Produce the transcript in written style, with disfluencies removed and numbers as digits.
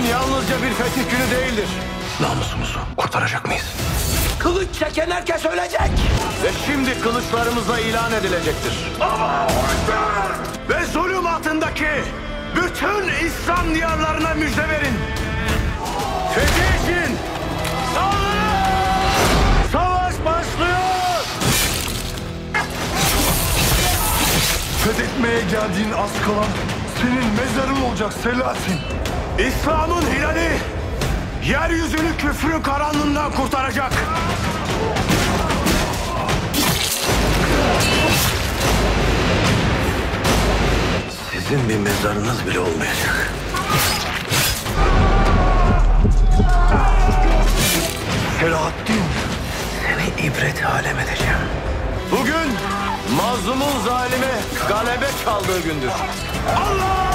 Bugün yalnızca bir fetih günü değildir. Namusumuzu kurtaracak mıyız? Kılıç çeken herkes ölecek. Ve şimdi kılıçlarımızla ilan edilecektir. Ve zulüm altındaki bütün İslam diyarlarına müjde verin. Fetih için savaş başlıyor. Fethetmeye geldiğin az kalan senin mezarın olacak Selahattin. İslam'ın hilali yeryüzünü küfrün karanlığından kurtaracak. Sizin bir mezarınız bile olmayacak. Selahattin. Seni ibret alem edeceğim. Bugün mazlumun zalime galebe çaldığı gündür. Allah!